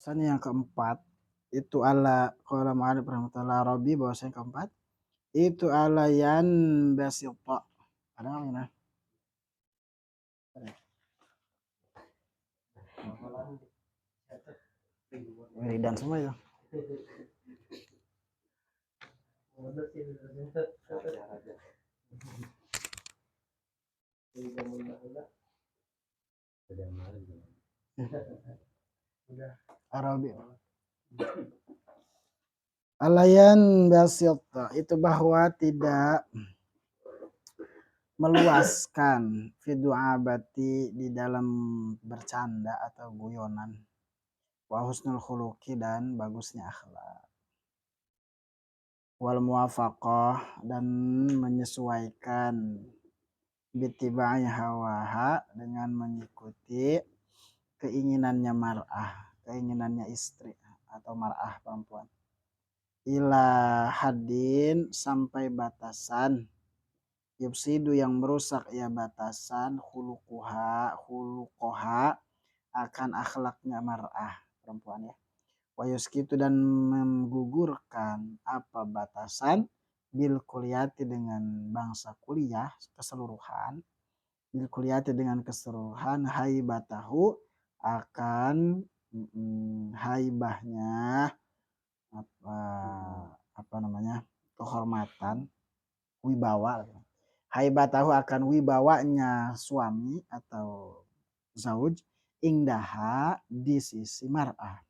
Yang keempat itu ala qala ma'alif rahmatullah Rabi bahwasanya keempat itu ala yan basilta. Ada nggak ini? Dan semua itu. Arabi. Alayan basilta itu bahwa tidak meluaskan fidu'abati di dalam bercanda atau guyonan, wa husnul khuluqi dan bagusnya akhlak, wal muwafaqah dan menyesuaikan bittiba'i hawaha dengan mengikuti keinginannya mar'ah, keinginannya istri atau mar'ah perempuan, ila haddin sampai batasan yufsidu yang merusak ya batasan khuluquha akan akhlaknya mar'ah perempuan ya, wa yuskitu dan menggugurkan apa batasan bil kuliati dengan bangsa kuliah keseluruhan, bil kuliati dengan keseluruhan haibatahu akan haibahnya apa namanya kehormatan wibawa, haibatahu akan wibawanya suami atau zauj ingdaha di sisi mar'ah,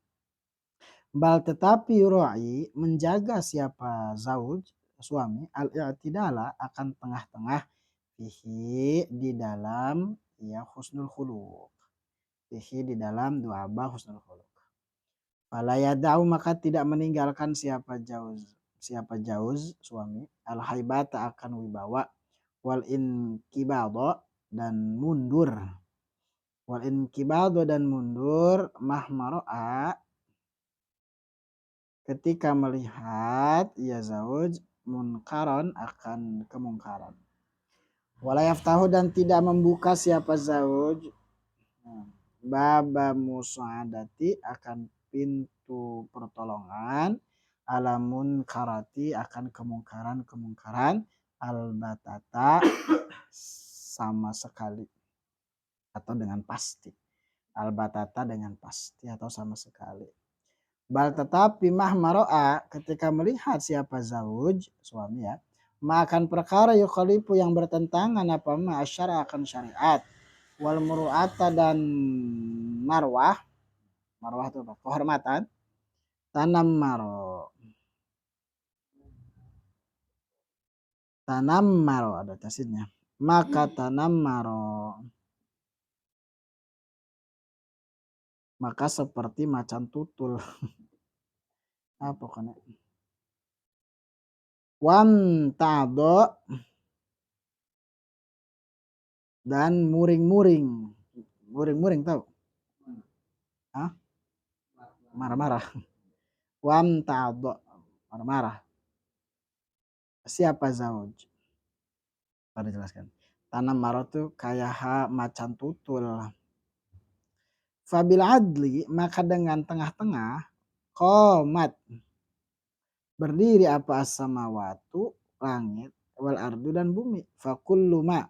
bal tetapi yura'i menjaga siapa zauj suami al-i'tidala akan tengah-tengah fihi di dalam ya husnul khuluq, fihi di dalam du'aba husnul khuluq, fala yada'u maka tidak meninggalkan siapa jauz suami al haibata akan wibawa, wal inkibado dan mundur, wal inkibado dan mundur mahmaro'a ketika melihat ya zauj munkaron akan kemungkaran, wala yaftahu dan tidak membuka siapa zauj baba musaadati akan pintu pertolongan, alamun karati akan kemungkaran al-batata sama sekali atau dengan pasti, al-batata dengan pasti atau sama sekali, bal tetapi mahmaro'a ketika melihat siapa zauj suami ya makan perkara yukhalifu yang bertentangan apa ma asyara akan syariat, wal muru'ata dan marwah itu apa? Kehormatan, tanam maro ada tasnya, maka tanam maro maka seperti macan tutul apa kan wan tado dan muring-muring tahu marah-marah, wan tado marah-marah siapa zauj pada jelaskan, tanam maro tuh kayak macan tutul, fabil adli maka dengan tengah-tengah qomat berdiri apa as-samawatu langit wal ardu dan bumi, fakullu ma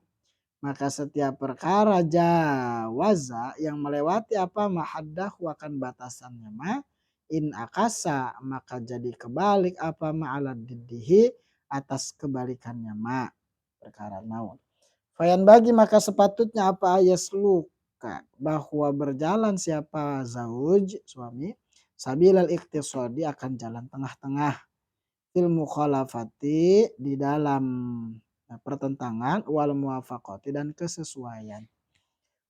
maka setiap perkara jawaza yang melewati apa mahaddahu akan batasannya ma in akasa maka jadi kebalik apa ma'ala diddihi atas kebalikannya ma perkara naun, fayan bagi maka sepatutnya apa yasluka bahwa berjalan siapa zauj suami sabilal iqtisadi akan jalan tengah-tengah, fil mukhalafati di dalam pertentangan, wal muwafaqati dan kesesuaian,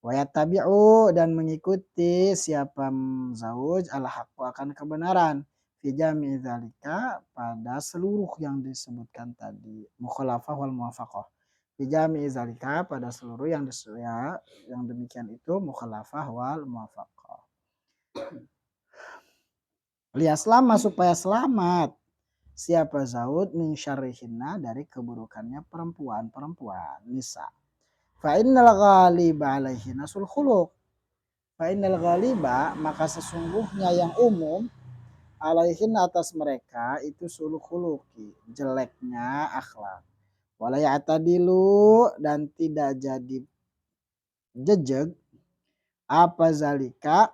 wa yattabi'u dan mengikuti siapa zauj al haqqu akan kebenaran, fi jami'i dzalika pada seluruh yang disebutkan tadi, mukhalafah wal muwafaqah, fi jami'i dzalika pada seluruh yang demikian itu mukhalafah wal muwafaqah, liaslama supaya selamat siapa zauj min syarrihinna dari keburukannya perempuan nisa, fa innal ghaliba alaihi nasul khuluq Fa innal ghaliba, maka sesungguhnya yang umum, alaihin atas mereka itu suluk huluki, jeleknya akhlak. Wala ya'tadilu, dan tidak jadi jejeg apa zalika,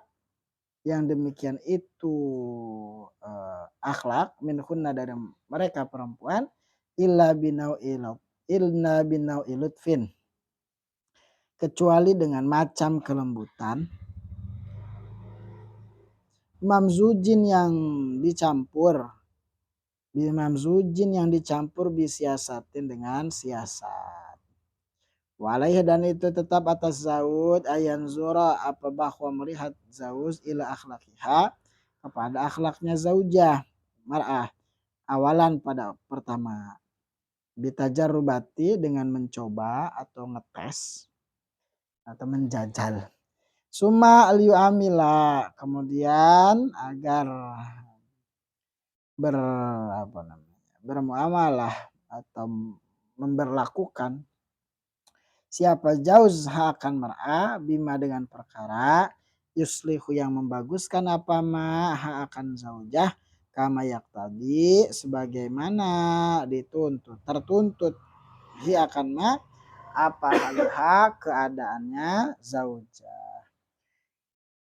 yang demikian itu akhlak minhunna dari mereka perempuan, illa binau ilut illa binau ilutfin, kecuali dengan macam kelembutan, mamzujin yang dicampur, bimamzujin yang dicampur bisiasatin dengan siasat. Walaihi, dan itu tetap atas zaud ayan zura, apa bahwa melihat zaud ila akhlakiha, kepada akhlaknya zaujah mar'ah, awalan pada pertama, bitajarrubati, dengan mencoba atau ngetes atau menjajal, summa liu amila, kemudian agar ber apa namanya bermuamalah atau memberlakukan siapa jauz akan mar'a bima, dengan perkara yuslihu yang membaguskan apa ma akan zaujah, kama tadi sebagaimana dituntut tertuntut hi akan ma apa hal keadaannya zaujah.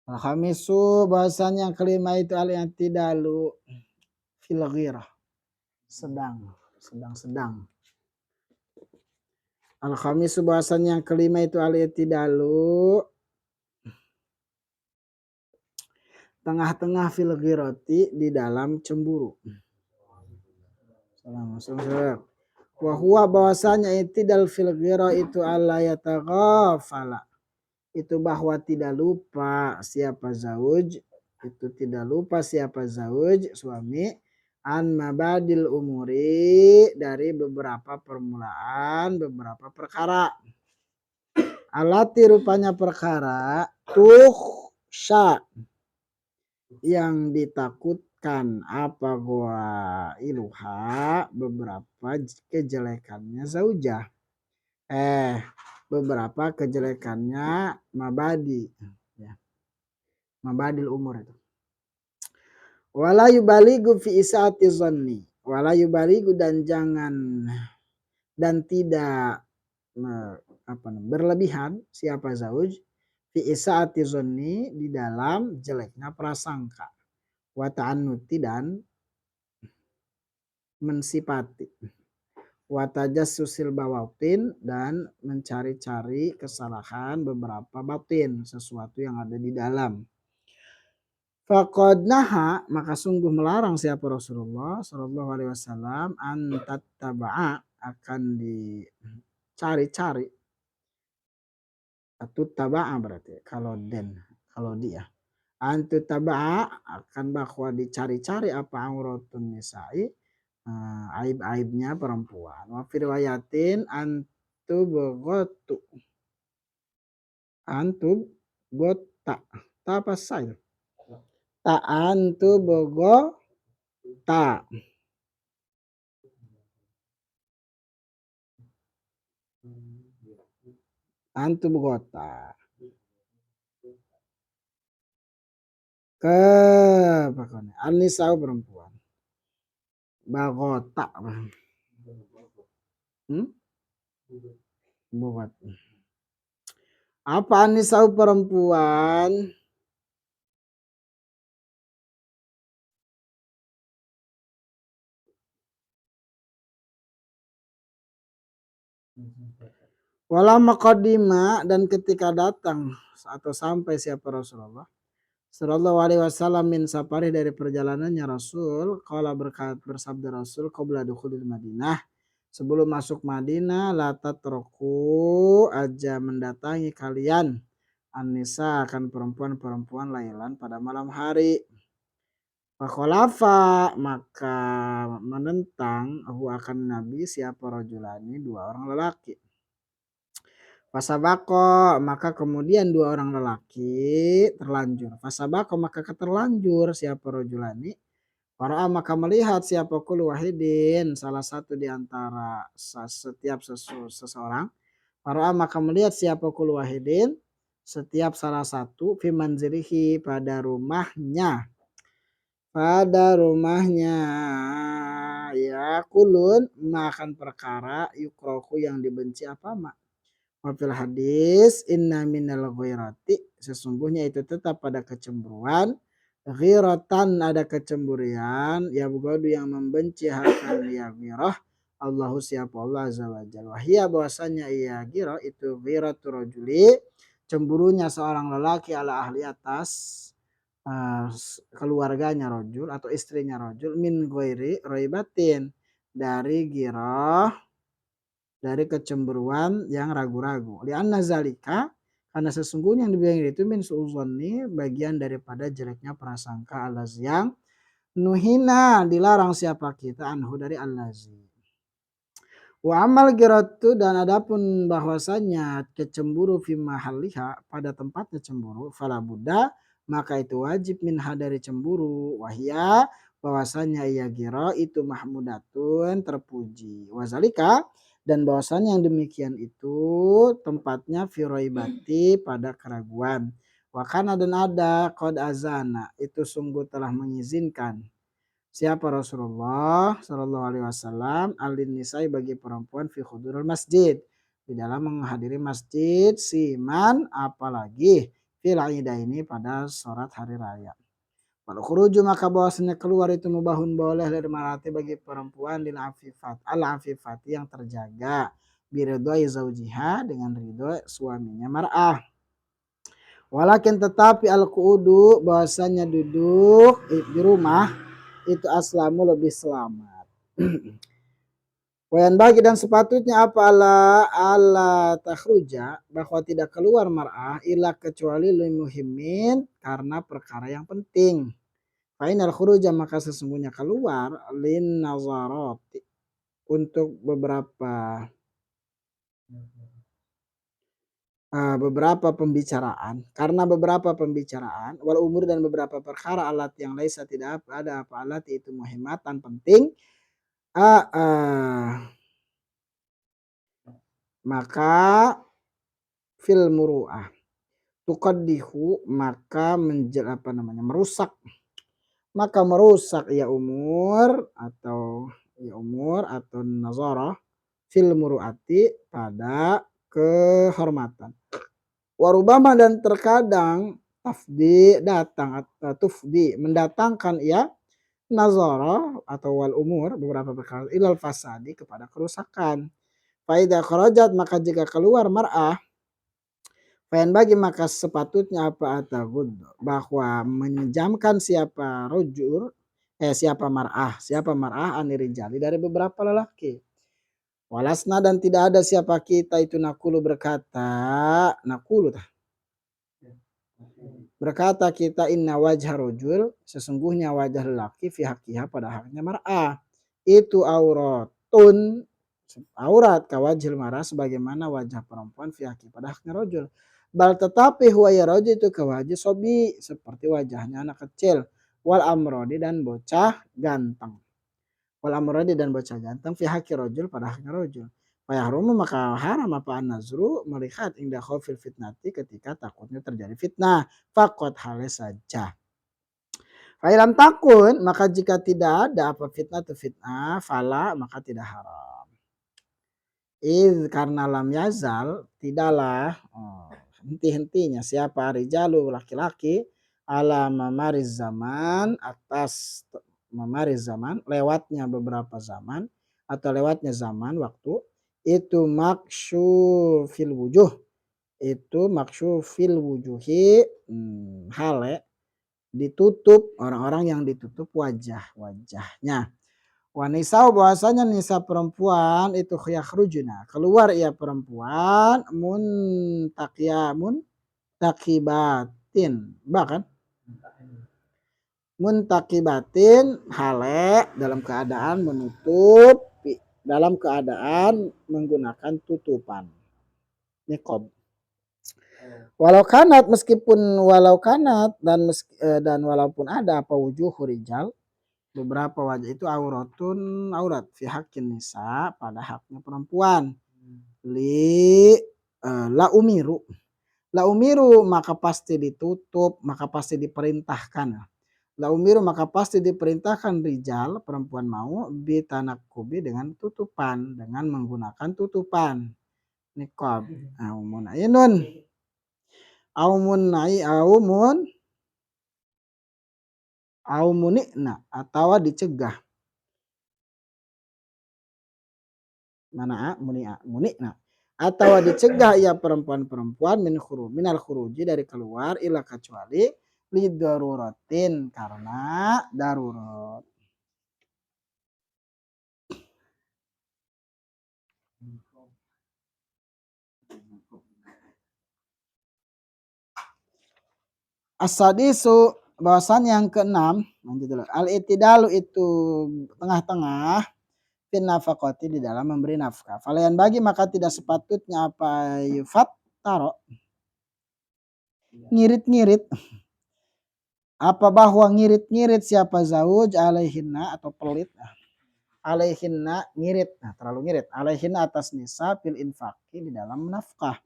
Al-khamisu, bahasanya yang kelima itu al-i'tidalu fil ghirah, sedang. Al-khamisu, bahasanya yang kelima itu al-i'tidalu, tengah-tengah fil ghirati, di dalam cemburu. Wa huwa, bahwasanya i'tidal fil ghirah itu alla yataghafala, itu bahwa tidak lupa siapa zauj, itu tidak lupa siapa zauj suami, an mabadil umuri, dari beberapa permulaan beberapa perkara, alati rupanya perkara, sya, yang ditakutkan apa gua iluha, beberapa kejelekannya zaujah, beberapa kejelekannya mabadi, ya, mabadil umur itu. Wala yubaligu fi isaati zanni, wala yubaligu, dan jangan, dan tidak berlebihan siapa zauj fi isaati zanni, di dalam jeleknya prasangka, wa ta'annuti, dan mensipati, wa tajassusil bawatin, dan mencari-cari kesalahan beberapa batin, sesuatu yang ada di dalam. Faqad naha, maka sungguh melarang siapa Rasulullah Shallallahu Alaihi Wasallam, an tattaba'a, akan dicari-cari, atau taba'a berarti kalau dia, an tattaba'a, akan bahwa dicari-cari apa auratun nisa'i, aib-aibnya perempuan. Wa fi riwayatin antubghatu, antubghata, ta apa sail, ta antubghata, antubghata, ke pokoknya anisau perempuan, bagota, bogot, apa anisau perempuan, wala maqadima, dan ketika datang atau sampai siapa Rasulullah Sallallahu Alaihi Wasallam min safari, dari perjalanannya Rasul, qala bersabda Rasul, qabla dukhulil Madinah, sebelum masuk Madinah, la tatroku, aja mendatangi kalian, an-nisa, akan perempuan-perempuan, lailan, pada malam hari. Fakholafa, maka menentang akan Nabi siapa rajulani, dua orang lelaki. Fasabako, maka kemudian dua orang lelaki terlanjur. Fasabako, maka keterlanjur siapa rajulani. Para, maka melihat siapa kul wahidin, salah satu di antara setiap seseorang. Para, maka melihat siapa kul wahidin, setiap salah satu fi manzilihi pada rumahnya ya kulun makan perkara yukrohu yang dibenci apa mak. Wafil hadis inna minal ghairati sesungguhnya itu tetap pada kecemburuan ghiratan ada kecemburian ya bugadu yang membenci hakan ya ghirah Allahu siapa Allah azza wa jalla wahia bahwasanya ia ghirah itu ghiratu rajuli cemburunya seorang lelaki ala ahli atas keluarganya rojul atau istrinya rojul min ghairi roibatin dari ghirah dari kecemburuan yang ragu-ragu. Lianna zalika karena sesungguhnya yang dibilang itu min suuzonni bagian daripada jeleknya prasangka allazi yang nuhina dilarang siapa kita anhu dari allazi. Wa amal giratu dan adapun bahwasanya kecemburu fi mahaliha pada tempatnya cemburu fala buddha maka itu wajib minha dari cemburu wahya bahwasanya ia gira itu mahmudatun terpuji wazalika dan bahwasanya yang demikian itu tempatnya firoibati pada keraguan wakana dan ada qad azana itu sungguh telah mengizinkan siapa Rasulullah Shallallahu Alaihi Wasallam alin nisai bagi perempuan fi khudurul masjid di dalam menghadiri masjid siman apalagi fil ini pada sholat hari raya. Kalau khuruju maka bahwasanya keluar itu mubahun boleh dari marati bagi perempuan lil afifat al afifati yang terjaga biridhoi zaujiha dengan ridho suaminya mar'ah. Walakin tetapi al-qu'udu bahwasanya duduk di rumah itu aslamu lebih selamat. Wayan bagi dan sepatutnya apa ala takhruja bahwa tidak keluar mar'ah illa kecuali limuhimin karena perkara yang penting. Fainal khuruja maka sesungguhnya keluar lin nazarati untuk beberapa pembicaraan karena beberapa pembicaraan wal umur dan beberapa perkara alat yang laisa tidak ada apa alat itu muhimatan penting maka fil muru'ah tuqaddihu maka merusak ya umur atau nazarah fil muru'ati pada kehormatan warubama dan terkadang tufdi mendatangkan ya nazarah atau wal umur beberapa perkara ilal fasadi kepada kerusakan. Faida kharajat maka jika keluar mar'ah fayan bagi maka sepatutnya apa atagud bahwa menjamkan siapa mar'ah anirijali dari beberapa lelaki. Walasna dan tidak ada siapa kita itu berkata kita inna wajah rojul sesungguhnya wajah lelaki fi hakiha pada haknya mar'ah itu aurat kawajil mar'ah sebagaimana wajah perempuan fi haki pada haknya rojul bal tetapi huwa ya rojul itu kawajih sobi seperti wajahnya anak kecil wal amrodi dan bocah ganteng fi haki rojul pada haknya rojul fayahrumu maka haram apa an-nazru melihat indah khaufil fitnati ketika takutnya terjadi fitnah fakot hale saja. Fa'ilam takun maka jika tidak ada apa fitnah fala maka tidak haram. Karena lam yazal tidaklah henti-hentinya siapa rijalu laki-laki ala mamariz zaman atas mamariz zaman lewatnya beberapa zaman atau lewatnya zaman waktu itu maksyufil wujuhi hale ditutup orang-orang yang ditutup wajahnya wanisau bahwasanya nisa perempuan itu yakhrujuna keluar ia perempuan muntakibatin bahkan muntakibatin hale dalam keadaan menutup dalam keadaan menggunakan tutupan niqab walau kanat dan walaupun ada apa wujuh rijal beberapa wajah itu aurat fi hakin nisa pada haknya perempuan la umiru La umiru maka pasti ditutup, maka pasti diperintahkan. La umiru maka pasti diperintahkan rijal perempuan mau bitanakubi dengan tutupan, dengan menggunakan tutupan niqab. Aumun ainun. Aumunina atau dicegah. Mana muni'na atau dicegah ia perempuan-perempuan minal khuruji dari keluar ila kecuali li daruratin karena darurat. As-sadisu bahasan yang keenam, al-i'tidalu itu tengah-tengah fin nafaqati di dalam memberi nafkah. Falayan bagi maka tidak sepatutnya apa yufat taro ngirit-ngirit apa bahwa ngirit-ngirit siapa zauj alaihinna atau pelit alaihinna ngirit terlalu ngirit alaihinna atas nisa fil infaki di dalam nafkah.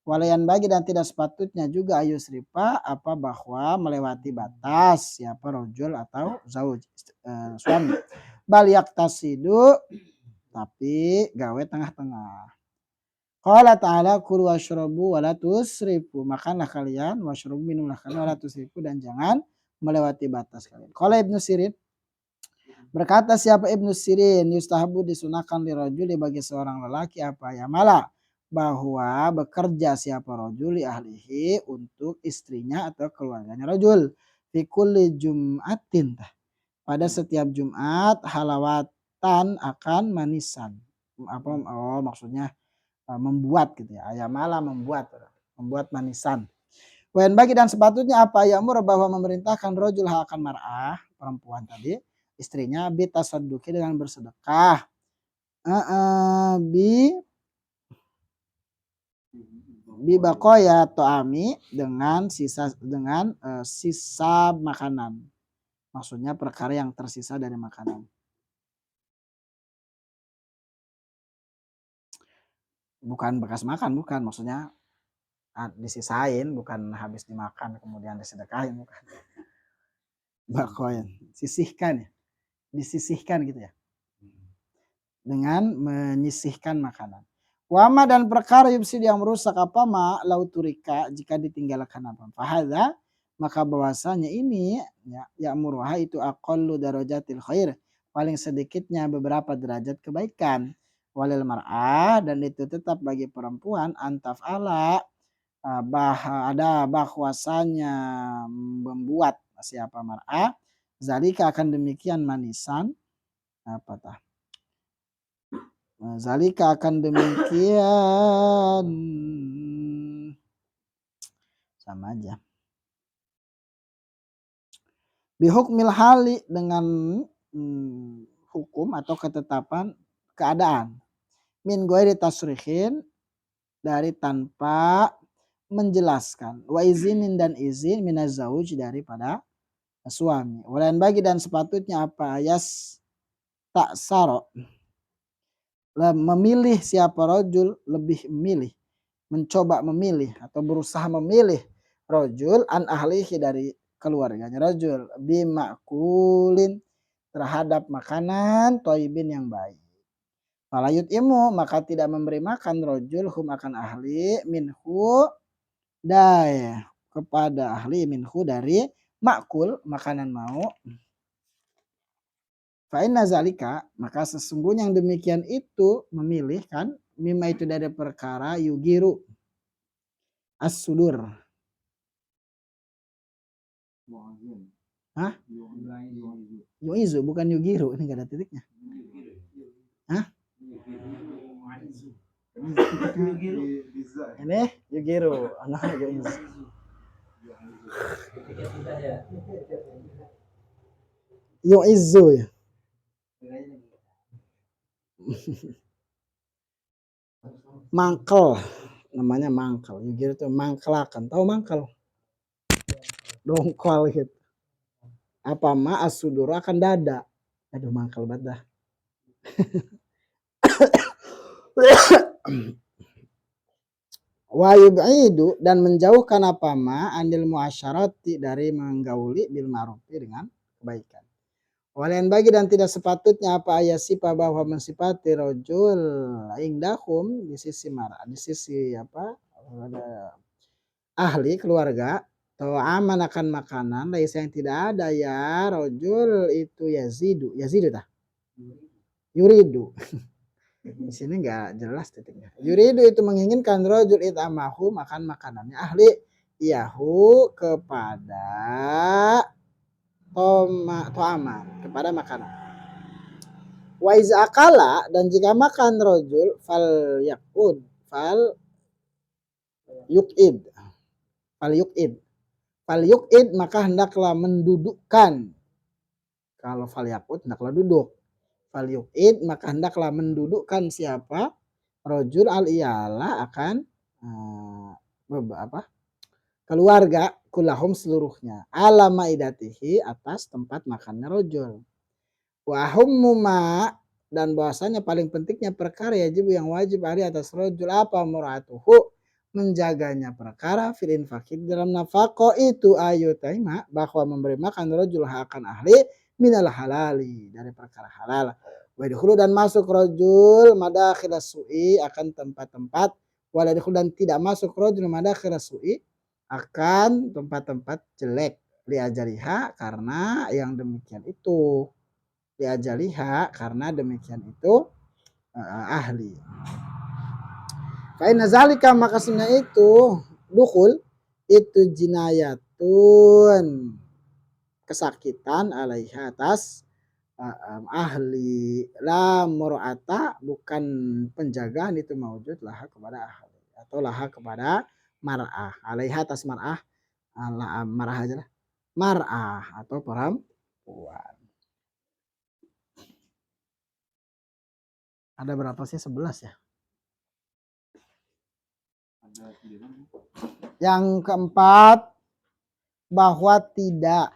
Walayan bagi dan tidak sepatutnya juga ayusripa apa bahwa melewati batas siapa rojul atau zauj suami. Bal yaktasidu tapi gawe tengah-tengah. Qala ta'ala kulu washrabu wa la tusrifu. Makanlah kalian washrabu minumlah kalian wa la tusrifu dan jangan melewati batas kalian. Qala Ibnu Sirin berkata siapa Ibnu Sirin yustahabu disunahkan lirajuli bagi seorang lelaki apa ya malah bahwa bekerja siapa rajuli ahlihi untuk istrinya atau keluarganya rajul fi kulli jum'atin pada setiap Jumat halawatan akan manisan apa maksudnya membuat gitu ya ayam malam membuat manisan. Wen bagi dan sepatutnya apa ya'mur bahwa memerintahkan rajul akan mar'ah perempuan tadi istrinya bitasadduqi dengan bersedekah bibaqaya to'ami dengan sisa makanan. Maksudnya perkara yang tersisa dari makanan. Bukan bekas makan, bukan. Maksudnya disisain, bukan habis dimakan kemudian disedekahin, bukan. Baqaya, sisihkan ya. Disisihkan gitu ya. Dengan menyisihkan makanan. Wama dan perkara yufsid yang merusak apa ma lauturika jika ditinggalkan apa. Fahadha maka bahwasanya ini ya murwah itu aqallu darajatil khair paling sedikitnya beberapa derajat kebaikan walil mar'ah dan itu tetap bagi perempuan antaf ala ada bahwasanya membuat siapa mar'ah zalika akan demikian manisan apa tah zalika akan demikian sama aja. Bihukmil hali dengan hukum atau ketetapan keadaan. Min ghairi tasrihin dari tanpa menjelaskan. Wa izinin dan izin minaz zauj daripada suami. Walan bagi dan sepatutnya apa ayas tak saro memilih siapa rojul lebih memilih mencoba memilih atau berusaha memilih rojul an ahlihi dari keluarganya rojul bimakulin terhadap makanan toibin yang baik. Falayut imu maka tidak memberi makan rojul hum akan ahli minhu daya kepada ahli minhu dari makul makanan mau. Fa'inna zalika maka sesungguhnya yang demikian itu memilih kan mimma itu dari perkara yugiru as-sudur. Hah? Yuizu bukan yugiru ini gak ada titiknya. Hah? Ini yugiru anak yuizu. Yuizu ya. Mangkel namanya mangkel. Yugiru itu mangkelakan. Tahu mangkel? Dongkol gitu. Apa ma as-sudur akan dada. Aduh mangkel banget dah. Wa yub'idu dan menjauhkan apa ma anil muasyarati dari menggauli bil ma'rufi dengan kebaikan. Walain bagi dan tidak sepatutnya apa ayasipa bahwa mensifati rojul indahum di sisi mar'a di sisi apa ahli keluarga atau aman akan makanan laisa yang tidak ada ya rojul itu yazidu tah yuridu di sini nggak jelas titiknya. Yuridu itu menginginkan rojul itamahu makan makanannya ahli yahu kepada to'ama kepada makanan. Wa iza akala dan jika makan rojul fal yakun fal yukid fal yukid fal yukid maka hendaklah mendudukkan. Kalau fal yakut hendaklah duduk. Fal yukid maka hendaklah mendudukkan siapa rojul al iyalah akan keluarga kulahum seluruhnya ala maidatihi atas tempat makannya rojul. Wa humma dan bahwasanya paling pentingnya perkara yang wajib hari atas rojul apa muratuhu menjaganya perkara fil infaqid dalam nafkah itu ayu taima bahwa memberi makan rojul akan ahli minal halali dari perkara halal. Wa dan masuk rojul madakhil su'i akan tempat-tempat waladkhul dan tidak masuk rojul madakhil su'i akan tempat-tempat jelek liajaliha karena yang demikian itu liajaliha karena demikian itu ahli. Kain zalika maka sebenarnya itu dukul itu jinayatun kesakitan alaiha atas ahli la mur'ata bukan penjagaan itu maujud laha kepada ahli atau laha kepada mar'ah alaiha atas mar'ah mar'ah aja lah mar'ah atau perempuan. Ada berapa sih 11 ya? Yang keempat bahwa tidak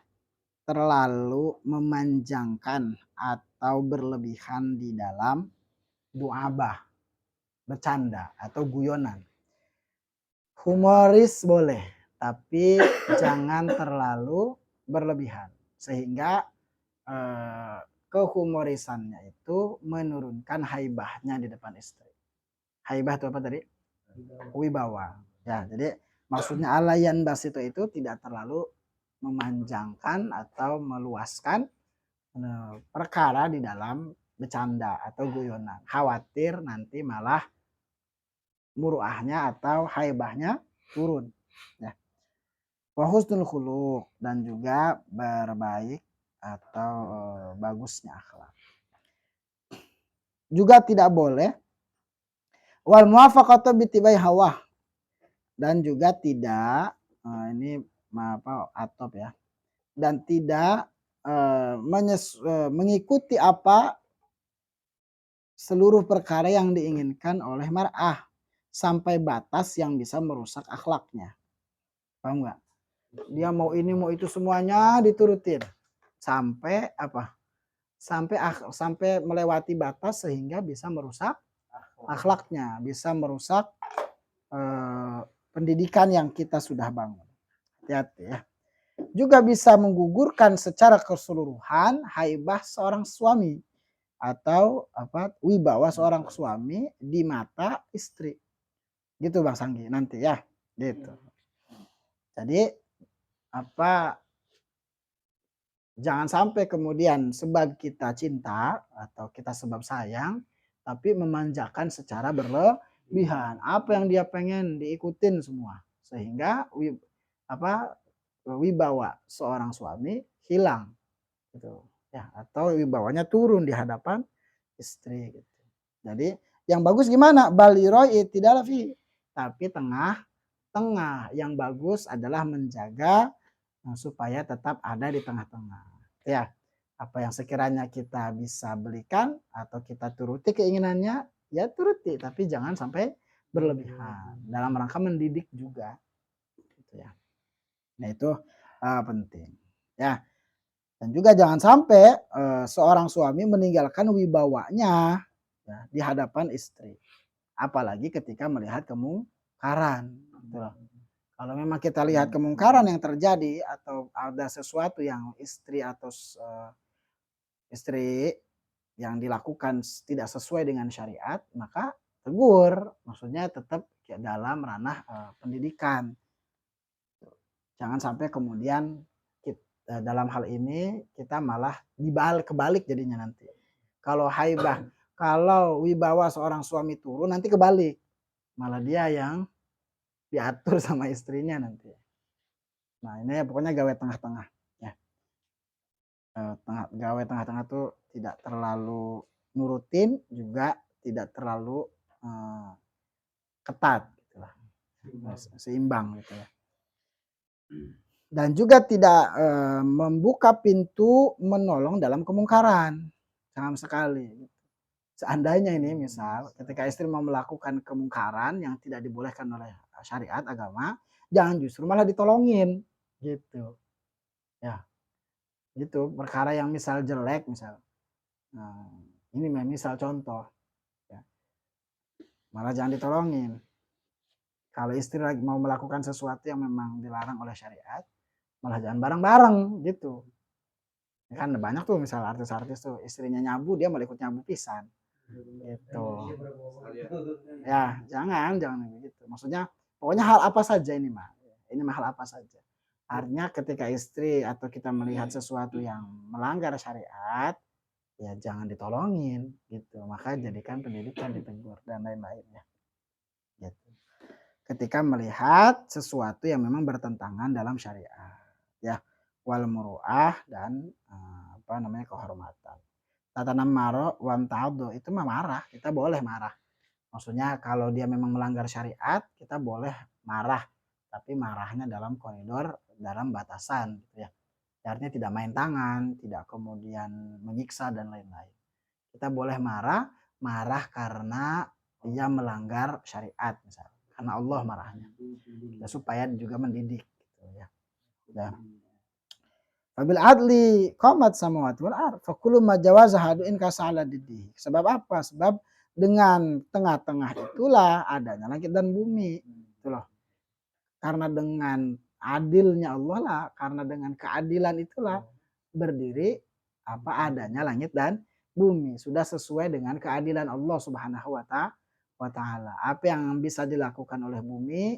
terlalu memanjangkan atau berlebihan di dalam du'abah, bercanda atau guyonan. Humoris boleh, tapi jangan terlalu berlebihan sehingga kehumorisannya itu menurunkan haibahnya di depan istri. Haibah itu apa tadi? Wibawa. Ya, jadi maksudnya alayan basito itu tidak terlalu memanjangkan atau meluaskan perkara di dalam bercanda atau guyonan. Khawatir nanti malah muruahnya atau haibahnya turun. Ya. Wa husnul khuluq dan juga berbaik atau bagusnya akhlak. Juga tidak boleh wal muwafaqatu bitibai hawa dan juga tidak ini atop ya dan tidak mengikuti apa seluruh perkara yang diinginkan oleh mar'ah sampai batas yang bisa merusak akhlaknya. Paham nggak? Dia mau ini mau itu semuanya diturutin sampai apa? Sampai melewati batas sehingga bisa merusak akhlaknya, bisa merusak pendidikan yang kita sudah bangun. Hati-hati ya. Juga bisa menggugurkan secara keseluruhan haibah seorang suami atau wibawa seorang suami di mata istri. Gitu Bang Sanggi nanti ya. Gitu. Jadi jangan sampai kemudian sebab kita cinta atau kita sebab sayang tapi memanjakan secara berlebihan. Apa yang dia pengen diikutin semua sehingga wibawa seorang suami hilang gitu ya atau wibawanya turun di hadapan istri gitu. Jadi yang bagus gimana? Baliroi tidak fi tapi tengah yang bagus adalah menjaga supaya tetap ada di tengah-tengah ya apa yang sekiranya kita bisa belikan atau kita turuti keinginannya ya turuti tapi jangan sampai berlebihan dalam rangka mendidik juga gitu ya. Nah itu penting ya dan juga jangan sampai seorang suami meninggalkan wibawanya ya, di hadapan istri apalagi ketika melihat kemungkaran, gitu loh. Kalau memang kita lihat kemungkaran yang terjadi atau ada sesuatu yang istri yang dilakukan tidak sesuai dengan syariat, maka tegur, maksudnya tetap dalam ranah, pendidikan. Jangan sampai kemudian dalam hal ini kita malah kebalik jadinya nanti. Kalau haibah, kalau wibawa seorang suami turun nanti kebalik, malah dia yang diatur sama istrinya nanti. Nah ini pokoknya gawe tengah-tengah ya, gawe tengah-tengah tuh tidak terlalu nurutin, juga tidak terlalu, ketat gitulah, seimbang gitu ya. Dan juga tidak, membuka pintu menolong dalam kemungkaran, sama sekali. Seandainya ini misal ketika istri mau melakukan kemungkaran yang tidak dibolehkan oleh syariat agama, jangan justru malah ditolongin, gitu. Ya, gitu. Perkara yang misal jelek misal, ini misal contoh, ya, malah jangan ditolongin. Kalau istri lagi mau melakukan sesuatu yang memang dilarang oleh syariat, malah jangan bareng-bareng gitu. Ya kan banyak tuh misal artis-artis tuh istrinya nyabu, dia malah ikut nyabu pisan. Gitu. Ya, jangan begitu. Maksudnya pokoknya hal apa saja ini mah. Ini mah hal apa saja. Artinya ketika istri atau kita melihat sesuatu yang melanggar syariat, ya jangan ditolongin gitu. Maka jadikan pendidikan, ditegur dan lain-lainnya. Gitu. Ketika melihat sesuatu yang memang bertentangan dalam syariat, ya, wal muru'ah dan kehormatan. Tatanam maro wan ta'addu itu mah marah, kita boleh marah. Maksudnya kalau dia memang melanggar syariat, kita boleh marah, tapi marahnya dalam koridor, dalam batasan gitu ya. Artinya tidak main tangan, tidak kemudian menyiksa dan lain-lain. Kita boleh marah karena dia melanggar syariat misalnya. Karena Allah marahnya. Ya, supaya juga mendidik gitu ya. Ya. Fabil adli qamat samawati wal ard fa kullu ma jawaza haduin kasala didi. Sebab apa? Sebab dengan tengah-tengah itulah adanya langit dan bumi. Itu loh. Karena dengan adilnya Allah lah, karena dengan keadilan itulah berdiri apa adanya langit dan bumi. Sudah sesuai dengan keadilan Allah Subhanahu wa taala. Apa yang bisa dilakukan oleh bumi,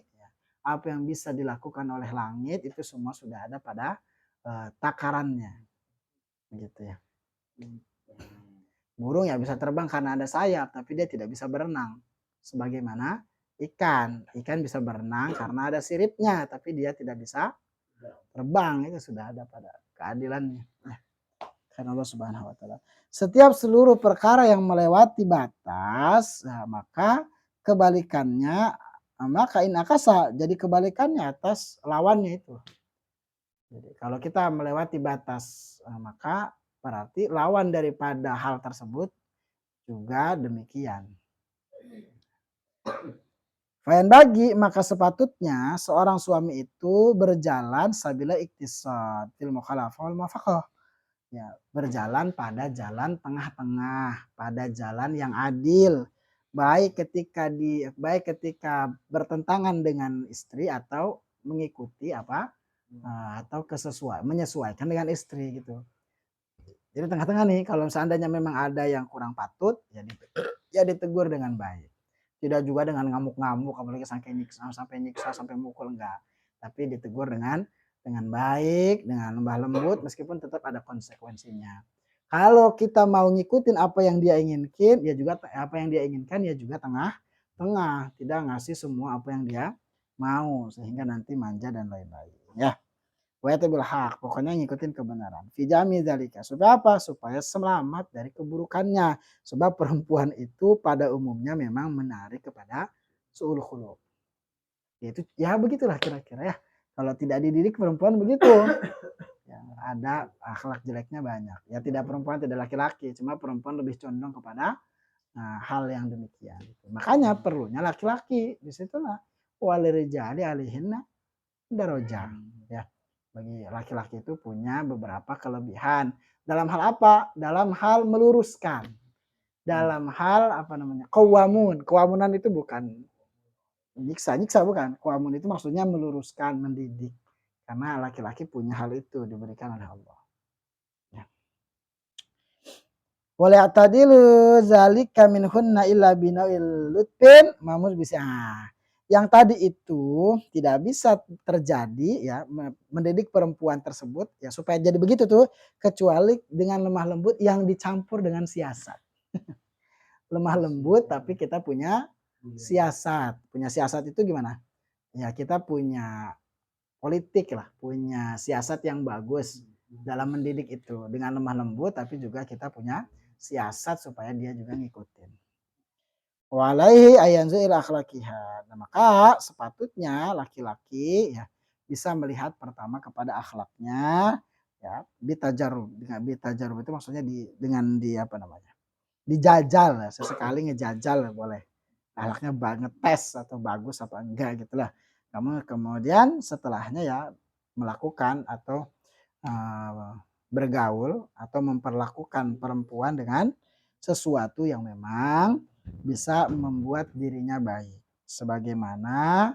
apa yang bisa dilakukan oleh langit itu semua sudah ada pada takarannya. Begitu ya. Burung ya bisa terbang karena ada sayap, tapi dia tidak bisa berenang. Sebagaimana ikan. Ikan bisa berenang karena ada siripnya, tapi dia tidak bisa terbang. Itu sudah ada pada keadilannya. Karena Allah Subhanahu wa taala. Setiap seluruh perkara yang melewati batas, nah, maka kebalikannya, maka inakasa jadi kebalikannya atas lawannya itu. Jadi kalau kita melewati batas, maka berarti lawan daripada hal tersebut juga demikian. Fayan bagi maka sepatutnya seorang suami itu berjalan sabila iktisad fil mukhalafah wal muwafaqah. Ya, berjalan pada jalan tengah-tengah, pada jalan yang adil. Baik ketika bertentangan dengan istri atau mengikuti atau menyesuaikan dengan istri gitu. Jadi tengah-tengah nih, kalau seandainya memang ada yang kurang patut, ya ditegur dengan baik. Tidak juga dengan ngamuk-ngamuk, apalagi sampai nyiksa, sampai mukul, enggak. Tapi ditegur dengan baik, dengan lembah lembut, meskipun tetap ada konsekuensinya. Kalau kita mau ngikutin apa yang dia inginkan, ya juga apa yang dia inginkan, ya juga tengah-tengah, tidak ngasih semua apa yang dia mau, sehingga nanti manja dan lain-lain. Ya. Wayatabul haq, pokoknya ngikutin kebenaran. Fijami dzalika. Supaya apa? Supaya selamat dari keburukannya. Sebab perempuan itu pada umumnya memang menarik kepada su'ul khuluq. Itu ya begitulah kira-kira ya. Kalau tidak dididik perempuan begitu. Ya, ada akhlak jeleknya banyak. Ya tidak perempuan, tidak laki-laki. Cuma perempuan lebih condong kepada hal yang demikian. Makanya perlunya laki-laki. Disitulah walirijali alihinna darajah. Ya. Bagi laki-laki itu punya beberapa kelebihan. Dalam hal apa? Dalam hal meluruskan. Dalam hal qawamun. Qawamunan itu bukan Nyiksa bukan. Qawamun itu maksudnya meluruskan, mendidik. Karena laki-laki punya hal itu diberikan oleh Allah. Ya. Wala ya'tadilu zalika minhunna illa binawil lutfin mamur bisa. Yang tadi itu tidak bisa terjadi ya mendidik perempuan tersebut ya supaya jadi begitu tuh kecuali dengan lemah lembut yang dicampur dengan siasat. Lemah lembut tapi kita punya siasat. Punya siasat itu gimana? Ya kita punya politik lah, punya siasat yang bagus dalam mendidik itu dengan lemah lembut tapi juga kita punya siasat supaya dia juga ngikutin. Walaihi ayanzuil akhlaqiha. Nah, maka sepatutnya laki-laki ya bisa melihat pertama kepada akhlaknya ya bitajarub. Dengan bitajarub itu maksudnya dengan apa namanya? Dijajal, sesekali ngejajal boleh. Akhlaknya banget tes atau bagus apa enggak gitulah. Kamu kemudian setelahnya ya melakukan atau bergaul atau memperlakukan perempuan dengan sesuatu yang memang bisa membuat dirinya baik. Sebagaimana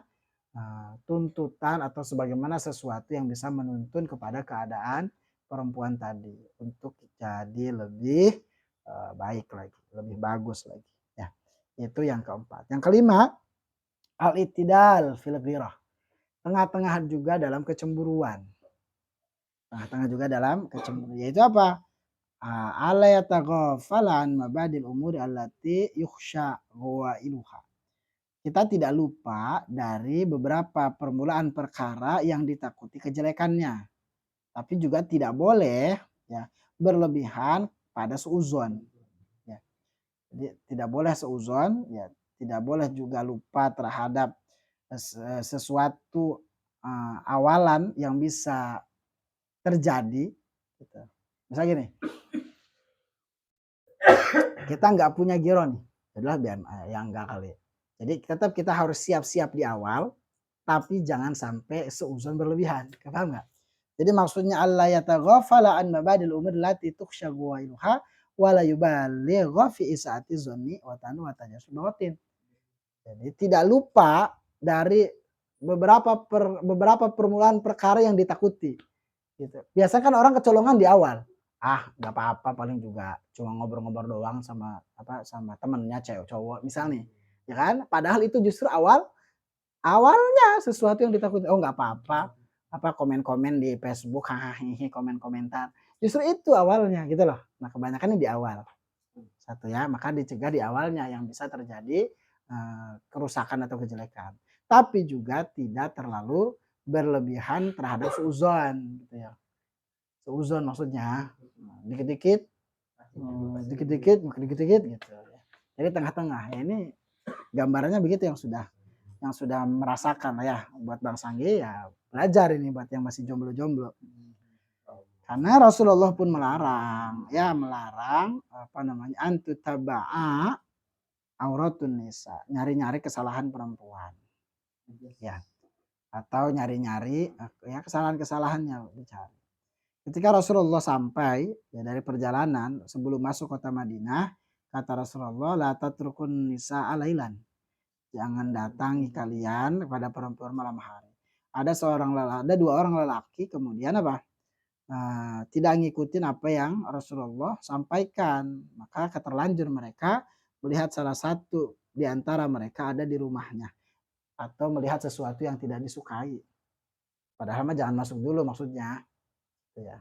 tuntutan atau sebagaimana sesuatu yang bisa menuntun kepada keadaan perempuan tadi untuk jadi lebih baik lagi, lebih bagus lagi. Ya, itu yang keempat. Yang kelima, al-i'tidal fil ghirah. Tengah-tengah juga dalam kecemburuan. Tengah-tengah juga dalam kecemburuan. Yaitu apa? Ala yataghafala an mabadil umuri allati yukhsha ghawailuha. Kita tidak lupa dari beberapa permulaan perkara yang ditakuti kejelekannya. Tapi juga tidak boleh ya berlebihan pada suuzon. Ya. Jadi tidak boleh seuzon, ya tidak boleh juga lupa terhadap sesuatu awalan yang bisa terjadi. Gitu. Misalnya gini, kita nggak punya giro nih, adalah yang enggak kali. Jadi tetap kita harus siap-siap di awal, tapi jangan sampai seuzon berlebihan. Paham nggak? Jadi maksudnya Allah yataghafala an mabadil umur lati tukhsha ghawailuha wa la yubaligha fi isaati zanni wa tanu wa tajassubatin. Jadi tidak lupa dari beberapa permulaan perkara yang ditakuti. Gitu. Biasanya kan orang kecolongan di awal. Nggak apa-apa paling juga cuma ngobrol-ngobrol doang sama sama temennya cewek cowok misalnya. Ya kan? Padahal itu justru awalnya sesuatu yang ditakuti. Oh nggak apa-apa. Komen-komen di Facebook, hahaha, komen-komentar. Justru itu awalnya gitu loh. Nah kebanyakan ini di awal. Satu ya, maka dicegah di awalnya yang bisa terjadi kerusakan atau kejelekan. Tapi juga tidak terlalu berlebihan terhadap suuzon gitu ya. Suuzon maksudnya dikit-dikit dikit-dikit gitu. Jadi tengah-tengah. Ya ini gambarannya begitu yang sudah merasakan ya buat Bang Sanggi ya belajar ini buat yang masih jomblo-jomblo. Karena Rasulullah pun melarang apa namanya antutaba'a auratun nisa, nyari-nyari kesalahan perempuan. Ya. Atau nyari-nyari ya kesalahan-kesalahannya dicari. Ketika Rasulullah sampai ya dari perjalanan sebelum masuk kota Madinah, kata Rasulullah la tatrukun nisa alailan. Jangan datangi kalian kepada perempuan malam hari. Ada dua orang lelaki kemudian apa? Tidak ngikutin apa yang Rasulullah sampaikan. Maka keterlanjur mereka melihat salah satu di antara mereka ada di rumahnya atau melihat sesuatu yang tidak disukai. Padahal mah jangan masuk dulu maksudnya. Ya.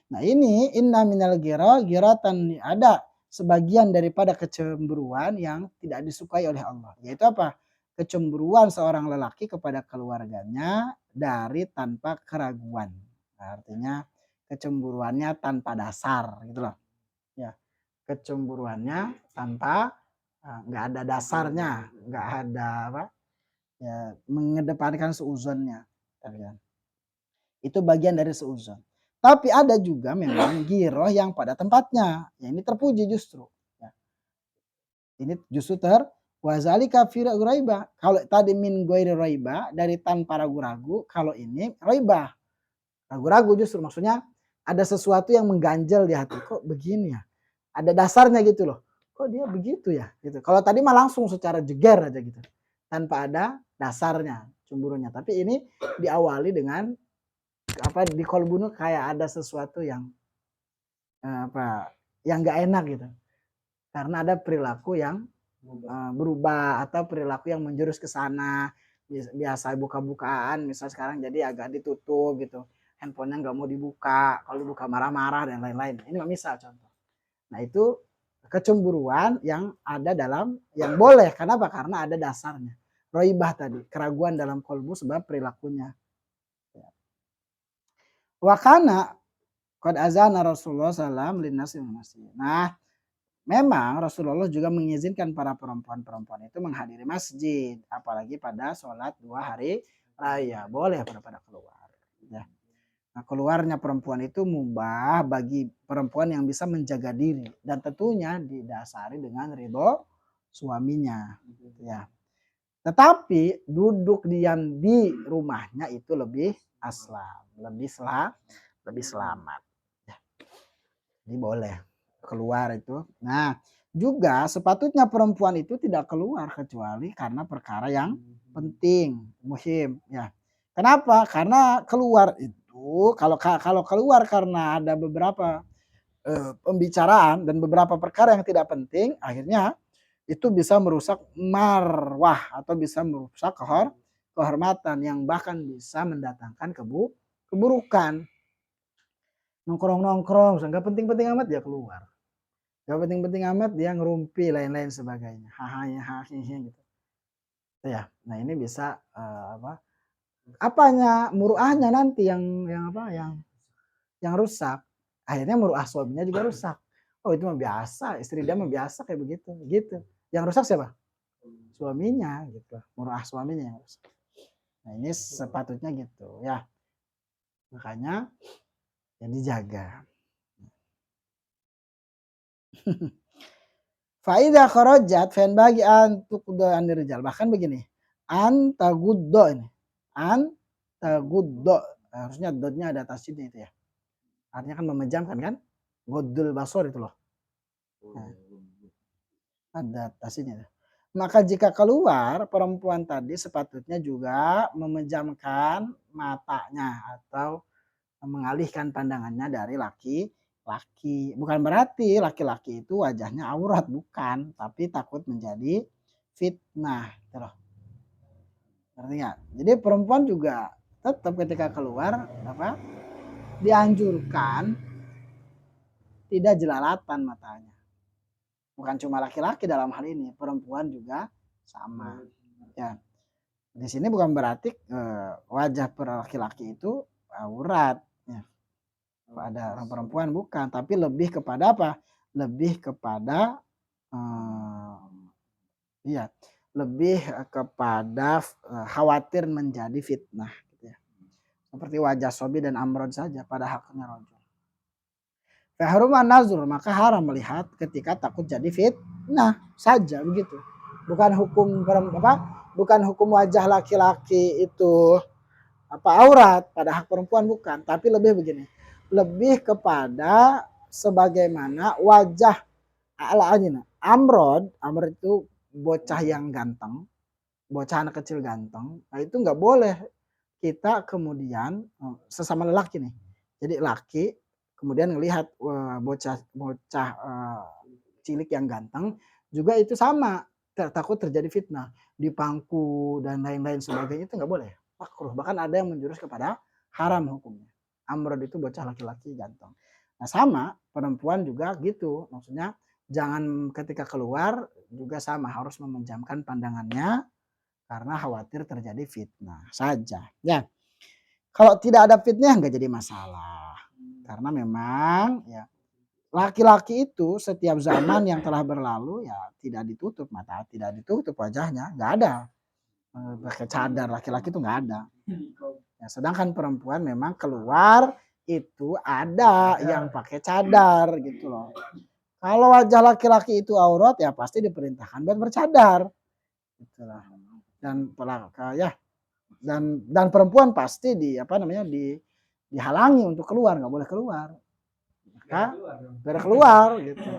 Nah ini inna minal giratan ada sebagian daripada kecemburuan yang tidak disukai oleh Allah. Yaitu apa? Kecemburuan seorang lelaki kepada keluarganya dari tanpa keraguan. Nah, artinya kecemburuannya tanpa dasar gitu loh. Ya, kecemburuannya tanpa nggak ada dasarnya, nggak ada apa? Ya, mengedepankan seuzonnya. Itu bagian dari seuzon. Tapi ada juga memang giroh yang pada tempatnya. Ya, ini terpuji justru. Ya. Ini justru wazalika fi raiba. Kalau tadi min ghairi raiba dari tanpa ragu-ragu, kalau ini raiba. Ragu-ragu justru maksudnya ada sesuatu yang mengganjal di hati. Kok begini ya? Ada dasarnya gitu loh. Kok dia begitu ya? Gitu. Kalau tadi mah langsung secara jeger aja gitu. tanpa ada dasarnya cemburunya. Tapi ini diawali dengan di kolbu kayak ada sesuatu yang yang nggak enak gitu. Karena ada perilaku yang berubah atau perilaku yang menjurus ke sana. Biasa buka-bukaan, misal sekarang jadi agak ditutup gitu. Handphonenya nggak mau dibuka, kalau dibuka marah-marah dan lain-lain. Ini misal contoh. Nah itu kecemburuan yang ada yang boleh. Kenapa? Karena ada dasarnya. Roibah tadi, keraguan dalam kolbu sebab perilakunya. Wakana qad azana Rasulullah sallam linnasi masjid. Nah, memang Rasulullah juga mengizinkan para perempuan-perempuan itu menghadiri masjid, apalagi pada sholat 2 hari raya, boleh pada keluar. Ya. Nah, keluarnya perempuan itu mubah bagi perempuan yang bisa menjaga diri dan tentunya didasari dengan ridho suaminya. Ya. Tetapi duduk diam di rumahnya itu lebih aslam, lebih selamat. Ya. Jadi boleh keluar itu. Nah, juga sepatutnya perempuan itu tidak keluar kecuali karena perkara yang penting, muhim, ya. Kenapa? Karena keluar itu kalau keluar karena ada beberapa pembicaraan dan beberapa perkara yang tidak penting, akhirnya itu bisa merusak marwah atau bisa merusak kehormatan yang bahkan bisa mendatangkan keburukan. Nongkrong-nongkrong, nggak penting-penting amat dia keluar. Gak penting-penting amat dia ngerumpi lain-lain sebagainya. Hahaha gitu. Ya, nah ini bisa apanya muruahnya nanti yang rusak. Akhirnya muruah suaminya juga rusak. Oh itu mah biasa, istri dia mah biasa kayak begitu, gitu. Yang rusak siapa? Suaminya gitu. Muruah suaminya yang rusak. Nah ini sepatutnya gitu ya. Makanya ya dijaga. Faida kharajat fan bagi tuqdo anirjal. Bahkan begini. Antaguddo ini. Antaguddo. Harusnya dotnya ada tasydidnya itu ya. Artinya kan memejamkan kan? Godul basor itu loh. Nah, ada tasydidnya. Maka jika keluar perempuan tadi sepatutnya juga memejamkan matanya atau mengalihkan pandangannya dari laki-laki. Bukan berarti laki-laki itu wajahnya aurat, bukan, tapi takut menjadi fitnah. Ngerti nggak? Jadi perempuan juga tetap ketika keluar dianjurkan tidak jelalatan matanya. Bukan cuma laki-laki dalam hal ini, perempuan juga sama. Ya, di sini bukan berarti wajah laki-laki itu aurat. Ya. Pada orang perempuan bukan, tapi lebih kepada apa? Lebih kepada lebih kepada khawatir menjadi fitnah gitu ya. Seperti wajah Sobi dan Amrod saja pada haknya rojul. Fahruman nazur, maka haram melihat ketika takut jadi fitnah saja begitu. Bukan hukum bukan hukum wajah laki-laki itu aurat pada hak perempuan, bukan, tapi lebih begini. Lebih kepada sebagaimana wajah Amrod itu bocah yang ganteng, bocah anak kecil ganteng. Nah itu nggak boleh kita kemudian sesama lelaki nih. Jadi laki kemudian ngelihat bocah cilik yang ganteng juga itu sama, takut terjadi fitnah, dipangku dan lain-lain sebagainya, itu nggak boleh, makruh. Bahkan ada yang menjurus kepada haram hukumnya. Amrod itu bocah laki-laki ganteng. Nah sama perempuan juga gitu, maksudnya jangan ketika keluar juga sama harus memejamkan pandangannya karena khawatir terjadi fitnah saja. Ya, kalau tidak ada fitnah nggak jadi masalah. Karena memang ya laki-laki itu setiap zaman yang telah berlalu ya tidak ditutup mata, tidak ditutup wajahnya, nggak ada. Pakai cadar laki-laki itu nggak ada. Ya, sedangkan perempuan memang keluar itu ada yang pakai cadar gitu loh. Kalau wajah laki-laki itu aurat ya pasti diperintahkan buat bercadar. Itulah. Dan dan perempuan pasti dihalangi untuk keluar, nggak boleh keluar. Maka biar keluar gitu.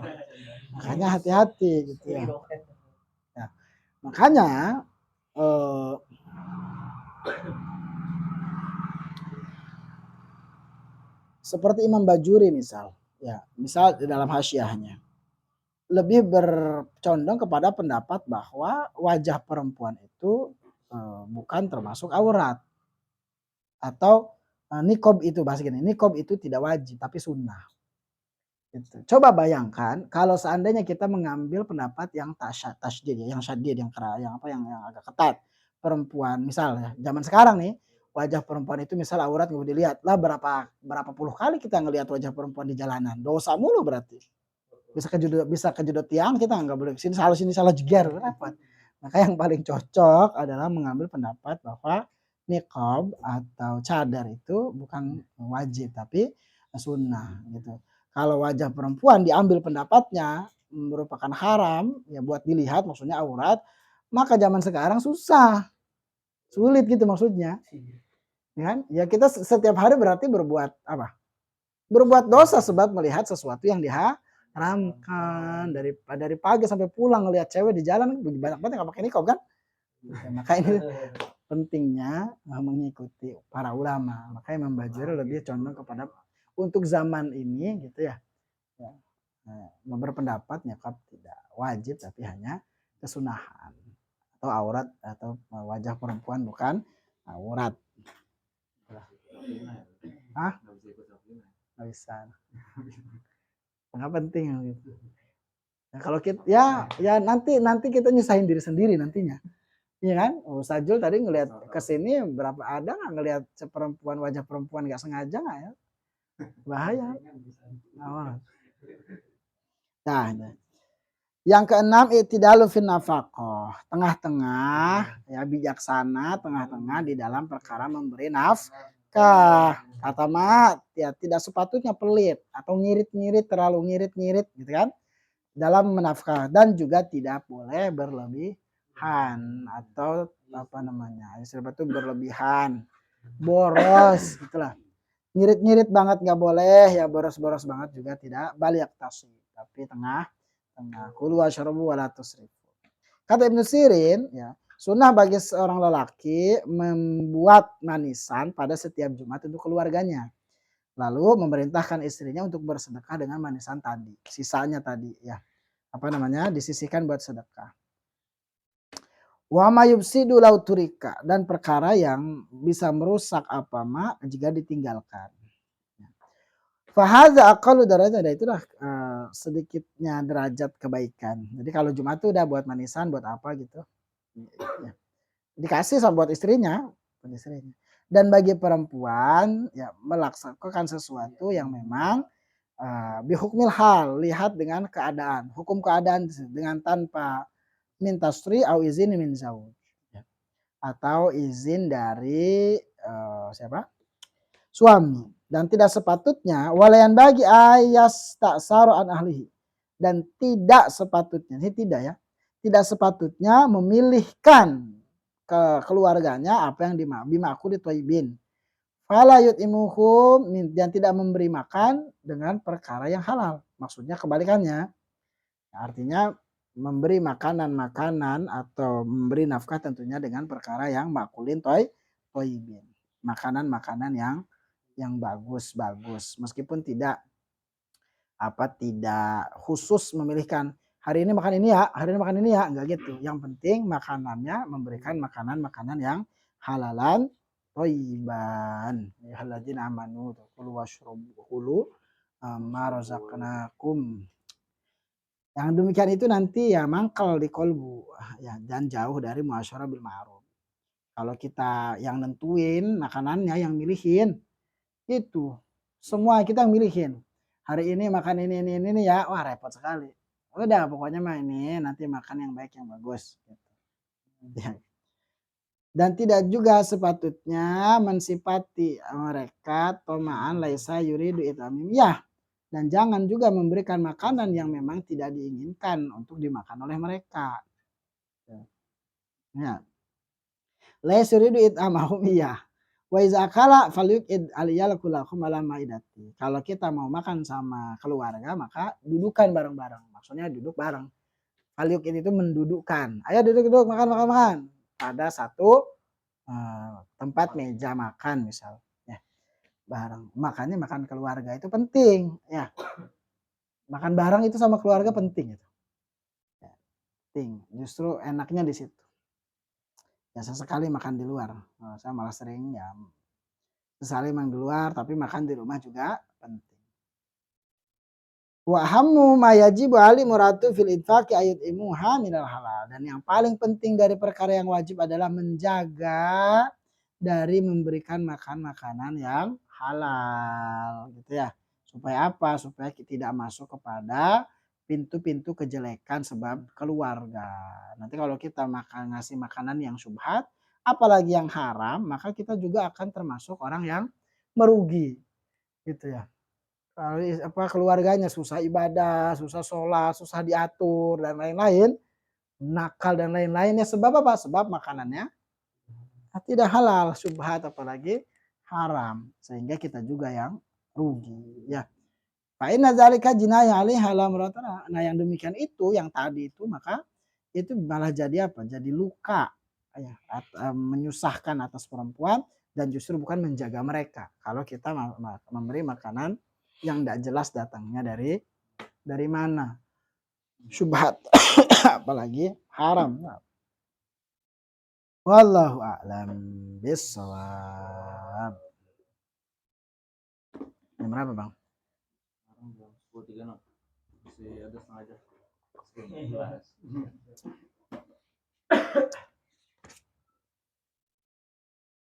Makanya hati-hati gitu ya. Ya. Makanya eh, seperti Imam Bajuri misal, ya, misal di dalam hasyiahnya lebih bercondong kepada pendapat bahwa wajah perempuan itu bukan termasuk aurat atau nikob itu bahasa gini, nikob itu tidak wajib tapi sunnah. Gitu. Coba bayangkan kalau seandainya kita mengambil pendapat yang tasydid ya, yang syadid, yang apa, yang agak ketat. Perempuan misal ya, zaman sekarang nih, wajah perempuan itu misal aurat nggak boleh dilihat. Lah berapa berapa puluh kali kita ngelihat wajah perempuan di jalanan. Dosa mulu berarti. Bisa kejedot tiang kita nggak boleh sini salah jeger repot. Maka yang paling cocok adalah mengambil pendapat bahwa niqab atau cadar itu bukan wajib tapi sunnah gitu. Kalau wajah perempuan diambil pendapatnya merupakan haram ya buat dilihat maksudnya aurat, maka zaman sekarang susah, sulit gitu maksudnya. Ya kan? Ya kita setiap hari berarti berbuat apa? Berbuat dosa sebab melihat sesuatu yang diharamkan dari pagi sampai pulang ngelihat cewek di jalan banyak banget yang nggak pakai niqab kan. Maka ini pentingnya mengikuti para ulama. Makanya Imam Bajuri lebih condong kepada untuk zaman ini gitu ya. Berpendapat niqab tidak wajib tapi hanya kesunahan atau aurat atau wajah perempuan bukan aurat. Ah, nggak bisa. Nggak penting gitu. Nah, kalau kita ya nanti kita nyusahin diri sendiri nantinya. Iya kan? Oh, Sajul tadi ngelihat ke sini berapa ada nggak ngelihat perempuan wajah perempuan nggak sengaja nggak ya? Bahaya. Oh. Nah, yang keenam i'tidalu fin nafaqah, tengah-tengah ya bijaksana, tengah-tengah di dalam perkara memberi nafkah. Kata mat ya tidak sepatutnya pelit atau ngirit-ngirit terlalu ngirit-ngirit gitu kan dalam menafkah dan juga tidak boleh berlebihan atau apa namanya istilah itu berlebihan boros gitulah ngirit-ngirit banget nggak boleh ya boros-boros banget juga tidak balik tasih tapi tengah kulu wasyrabu wala tusrifu. Kata Ibnu Sirin ya sunnah bagi seorang lelaki membuat manisan pada setiap Jumat untuk keluarganya lalu memerintahkan istrinya untuk bersedekah dengan manisan tadi sisanya tadi ya apa namanya disisihkan buat sedekah. Wa mayubsidu lauturika dan perkara yang bisa merusak apa jika ditinggalkan. Fahaza aqallu darajat itulah sedikitnya derajat kebaikan. Jadi kalau Jumat itu udah buat manisan buat apa gitu. Ya. Dikasih sama buat istrinya. Dan bagi perempuan ya melaksanakan sesuatu yang memang bihukmil hal lihat dengan keadaan hukum keadaan dengan tanpa minta stri au izin min zauj atau izin dari siapa suami dan tidak sepatutnya walayan bagi ayas tak saro an ahlihi dan tidak sepatutnya ini tidak ya tidak sepatutnya memilihkan ke keluarganya apa yang bimakul ditoibin fala yut'imuhum dan tidak memberi makan dengan perkara yang halal maksudnya kebalikannya artinya memberi makanan-makanan atau memberi nafkah tentunya dengan perkara yang makulin toibin makanan-makanan yang bagus-bagus meskipun tidak khusus memilihkan hari ini makan ini ya hari ini makan ini ya enggak gitu yang penting makanannya memberikan makanan-makanan yang halalan toiban ya haladzina amanu kulu washrabu kulu ma razaqnakum yang demikian itu nanti ya mangkal di kolbu ya dan jauh dari muasyarah bil ma'ruf. Kalau kita yang nentuin makanannya yang milihin itu semua kita yang milihin. Hari ini makan ini ya wah repot sekali. Udah pokoknya mah ini nanti makan yang baik yang bagus. Gitu. Ya. Dan tidak juga sepatutnya mensifati mereka tomaan laisa yuridu itamim. Ya, dan jangan juga memberikan makanan yang memang tidak diinginkan untuk dimakan oleh mereka. Ya. Laisa yuridu itamahum iya. Wa iza akala falyuqid aliyal kulakum ala maidati. Kalau kita mau makan sama keluarga maka dudukan bareng-bareng. Maksudnya duduk bareng. Falyuqid itu mendudukkan. Ayo duduk-duduk makan. pada satu tempat meja makan misal, ya bareng. Makanya makan keluarga itu penting, ya. Makan bareng itu sama keluarga penting itu. Ya, penting. Justru enaknya di situ. Ya sesekali makan di luar. Saya malah sering ya sesekali makan di luar, tapi makan di rumah juga penting. Wa ahammu ma yajibu ali muratu fil infaqi ayut'imuha minal halal. Dan yang paling penting dari perkara yang wajib adalah menjaga dari memberikan makan makanan yang halal gitu ya. Supaya apa? Supaya tidak masuk kepada pintu-pintu kejelekan sebab keluarga. Nanti kalau kita ngasih makanan yang syubhat, apalagi yang haram, maka kita juga akan termasuk orang yang merugi gitu ya. Kalau keluarganya susah ibadah, susah sholat, susah diatur dan lain-lain, nakal dan lain-lainnya sebab apa? Sebab makanannya tidak halal, syubhat apalagi haram, sehingga kita juga yang rugi ya. Fa inna dzalika jinayah alaiha la muratana. Nah, yang demikian itu yang tadi itu maka itu malah jadi apa? Jadi luka ya, menyusahkan atas perempuan dan justru bukan menjaga mereka. Kalau kita memberi makanan yang tidak jelas datangnya dari mana, syubhat apalagi haram. Wallahu a'lam bissawab. Jam berapa, Bang? Jam 10.36. Masih ada setengah jam.